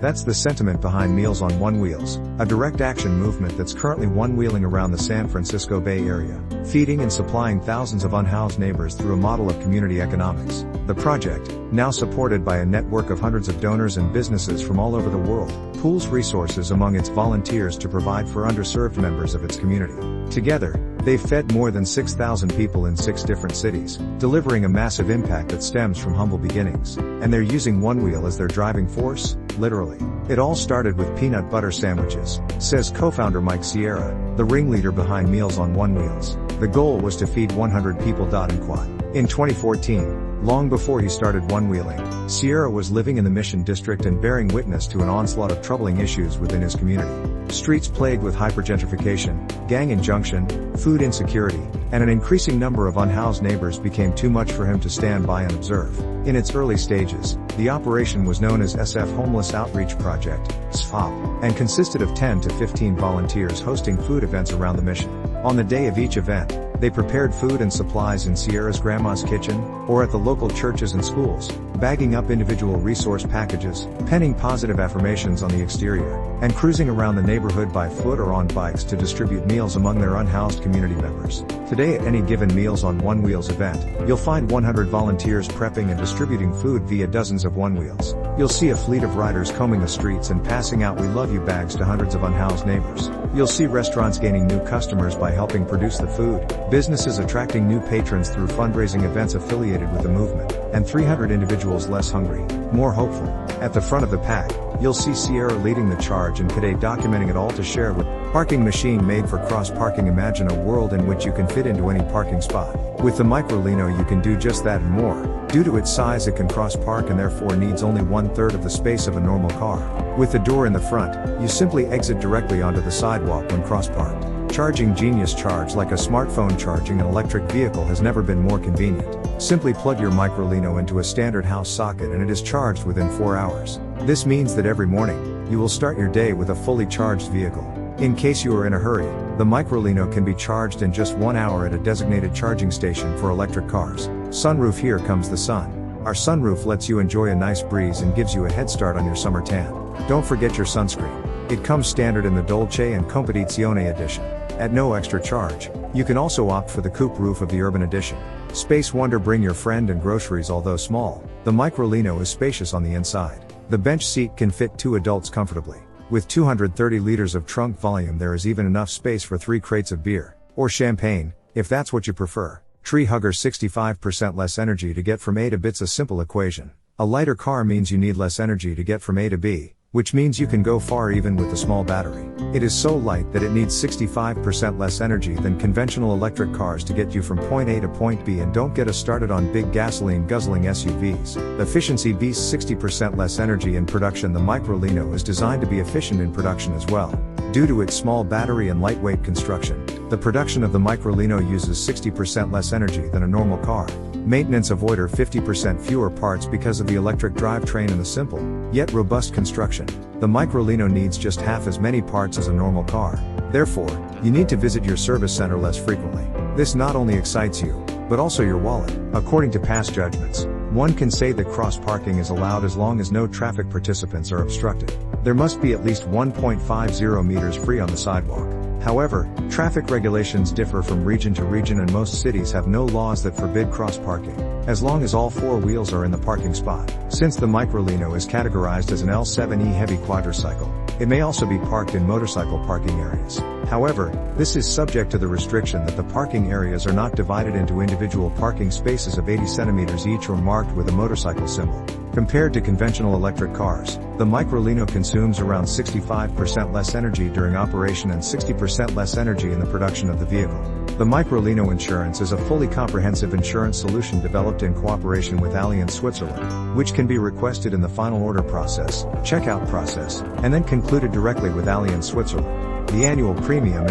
That's the sentiment behind Meals on One Wheels, a direct action movement that's currently one-wheeling around the San Francisco Bay Area, feeding and supplying thousands of unhoused neighbors through a model of community economics. The project, now supported by a network of hundreds of donors and businesses from all over the world, pools resources among its volunteers to provide for underserved members of its community. Together, they've fed more than 6,000 people in 6 different cities, delivering a massive impact that stems from humble beginnings. And they're using One Wheel as their driving force, literally. It all started with peanut butter sandwiches, says co-founder Mike Sierra, the ringleader behind Meals on One Wheels. The goal was to feed 100 people. In 2014, long before he started one-wheeling, Sierra was living in the Mission District and bearing witness to an onslaught of troubling issues within his community. Streets plagued with hypergentrification, gang injunction, food insecurity, and an increasing number of unhoused neighbors became too much for him to stand by and observe. In its early stages, the operation was known as SF Homeless Outreach Project, SFOP, and consisted of 10 to 15 volunteers hosting food events around the mission. On the day of each event, they prepared food and supplies in Sierra's grandma's kitchen, or at the local churches and schools, bagging up individual resource packages, penning positive affirmations on the exterior, and cruising around the neighborhood by foot or on bikes to distribute meals among their unhoused community members. Today, at any given Meals on One Wheels event, you'll find 100 volunteers prepping and distributing food via dozens of One Wheels. You'll see a fleet of riders combing the streets and passing out "We Love You" bags to hundreds of unhoused neighbors. You'll see restaurants gaining new customers by helping produce the food, businesses attracting new patrons through fundraising events affiliated with the movement, and 300 individuals less hungry, more hopeful. At the front of the pack, you'll see Sierra leading the charge and Kade documenting it all to share with parking machine made for cross-parking. Imagine a world in which you can fit into any parking spot. With the Microlino you can do just that and more. Due to its size it can cross-park and therefore needs only 1/3 of the space of a normal car. With the door in the front, you simply exit directly onto the sidewalk when cross-parked. Charging Genius Charge like a smartphone. Charging an electric vehicle has never been more convenient. Simply plug your Microlino into a standard house socket and it is charged within 4 hours. This means that every morning, you will start your day with a fully charged vehicle. In case you are in a hurry, the Microlino can be charged in just 1 hour at a designated charging station for electric cars. Sunroof. Here comes the sun. Our sunroof lets you enjoy a nice breeze and gives you a head start on your summer tan. Don't forget your sunscreen. It comes standard in the Dolce & Competizione edition. At no extra charge, you can also opt for the coupe roof of the Urban Edition. Space Wonder. Bring your friend and groceries. Although small, the Microlino is spacious on the inside. The bench seat can fit 2 adults comfortably. With 230 liters of trunk volume, there is even enough space for 3 crates of beer, or champagne, if that's what you prefer. Tree hugger. 65% less energy to get from A to B. It's a simple equation. A lighter car means you need less energy to get from A to B, which means you can go far even with the small battery. It is so light that it needs 65% less energy than conventional electric cars to get you from point A to point B. And don't get us started on big gasoline guzzling SUVs. Efficiency beasts 60% less energy in production. The Microlino is designed to be efficient in production as well. Due to its small battery and lightweight construction, the production of the Microlino uses 60% less energy than a normal car. Maintenance avoider. 50% fewer parts because of the electric drivetrain and the simple, yet robust construction. The Microlino needs just half as many parts as a normal car. Therefore, you need to visit your service center less frequently. This not only excites you, but also your wallet. According to past judgments, one can say that cross-parking is allowed as long as no traffic participants are obstructed. There must be at least 1.50 meters free on the sidewalk. However, traffic regulations differ from region to region and most cities have no laws that forbid cross-parking, as long as all 4 wheels are in the parking spot. Since the Microlino is categorized as an L7E heavy quadricycle, it may also be parked in motorcycle parking areas. However, this is subject to the restriction that the parking areas are not divided into individual parking spaces of 80 centimeters each or marked with a motorcycle symbol. Compared to conventional electric cars, the Microlino consumes around 65% less energy during operation and 60% less energy in the production of the vehicle. The Microlino Insurance is a fully comprehensive insurance solution developed in cooperation with Allianz Switzerland, which can be requested in the final order process, checkout process, and then concluded directly with Allianz Switzerland. The annual premium.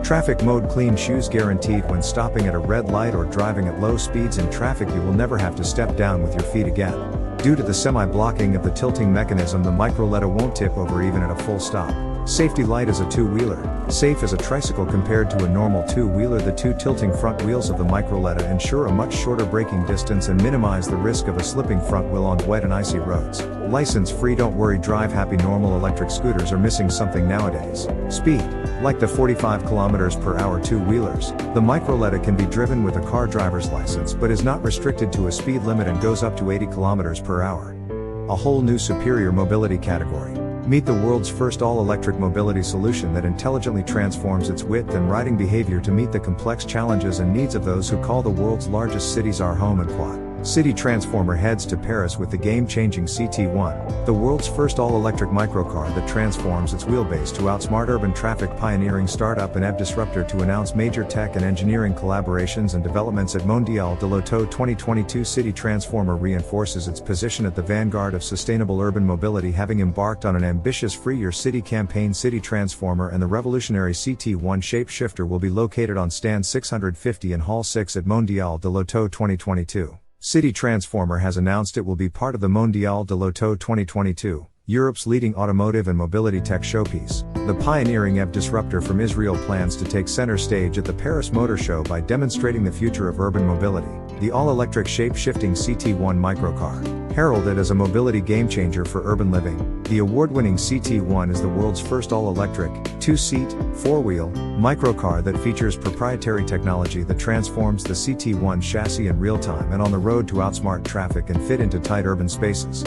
Traffic mode. Clean shoes guaranteed. When stopping at a red light or driving at low speeds in traffic, you will never have to step down with your feet again. Due to the semi-blocking of the tilting mechanism, the Microlino won't tip over even at a full stop. Safety light as a two-wheeler. Safe as a tricycle compared to a normal two-wheeler. The two tilting front wheels of the Microletta ensure a much shorter braking distance and minimize the risk of a slipping front wheel on wet and icy roads. License-free. Don't worry, drive happy. Normal electric scooters are missing something nowadays: speed. Like the 45 km/h two-wheelers, the Microletta can be driven with a car driver's license but is not restricted to a speed limit and goes up to 80 km/h. A whole new superior mobility category. Meet the world's first all-electric mobility solution that intelligently transforms its width and riding behavior to meet the complex challenges and needs of those who call the world's largest cities our home and quad. City Transformer heads to Paris with the game-changing CT1, the world's first all-electric microcar that transforms its wheelbase to outsmart urban traffic. Pioneering startup and EV disruptor to announce major tech and engineering collaborations and developments at Mondial de l'Auto 2022. City Transformer reinforces its position at the vanguard of sustainable urban mobility, having embarked on an ambitious Free Your City campaign. City Transformer and the revolutionary CT1 shapeshifter will be located on stand 650 in Hall 6 at Mondial de l'Auto 2022. City Transformer has announced it will be part of the Mondial de l'Auto 2022, Europe's leading automotive and mobility tech showpiece. The pioneering EV disruptor from Israel plans to take center stage at the Paris Motor Show by demonstrating the future of urban mobility. The all-electric shape-shifting CT1 microcar, heralded as a mobility game-changer for urban living, the award-winning CT1 is the world's first all-electric, two-seat, four-wheel, microcar that features proprietary technology that transforms the CT1 chassis in real time and on the road to outsmart traffic and fit into tight urban spaces.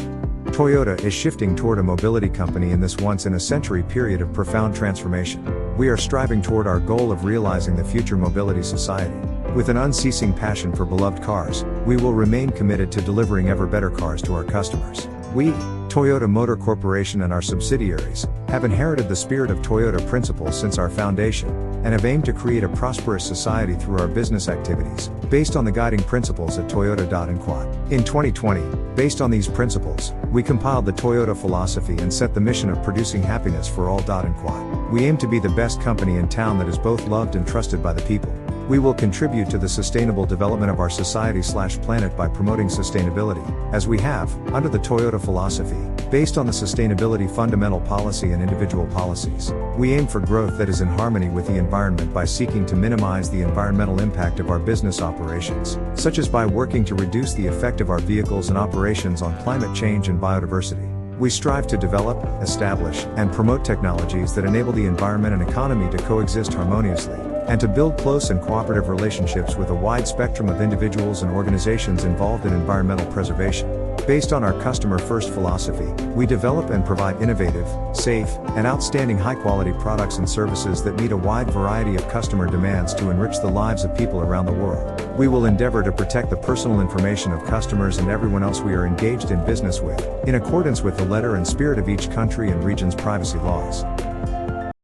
Toyota is shifting toward a mobility company in this once-in-a-century period of profound transformation. We are striving toward our goal of realizing the future mobility society. With an unceasing passion for beloved cars, we will remain committed to delivering ever better cars to our customers. We, Toyota Motor Corporation and our subsidiaries, have inherited the spirit of Toyota principles since our foundation, and have aimed to create a prosperous society through our business activities, based on the guiding principles at Toyota. In 2020, based on these principles, we compiled the Toyota philosophy and set the mission of producing happiness for all. We aim to be the best company in town that is both loved and trusted by the people. We will contribute to the sustainable development of our society/planet by promoting sustainability, as we have, under the Toyota philosophy, based on the sustainability fundamental policy and individual policies. We aim for growth that is in harmony with the environment by seeking to minimize the environmental impact of our business operations, such as by working to reduce the effect of our vehicles and operations on climate change and biodiversity. We strive to develop, establish, and promote technologies that enable the environment and economy to coexist harmoniously, and to build close and cooperative relationships with a wide spectrum of individuals and organizations involved in environmental preservation. Based on our customer-first philosophy, we develop and provide innovative, safe, and outstanding high-quality products and services that meet a wide variety of customer demands to enrich the lives of people around the world. We will endeavor to protect the personal information of customers and everyone else we are engaged in business with, in accordance with the letter and spirit of each country and region's privacy laws.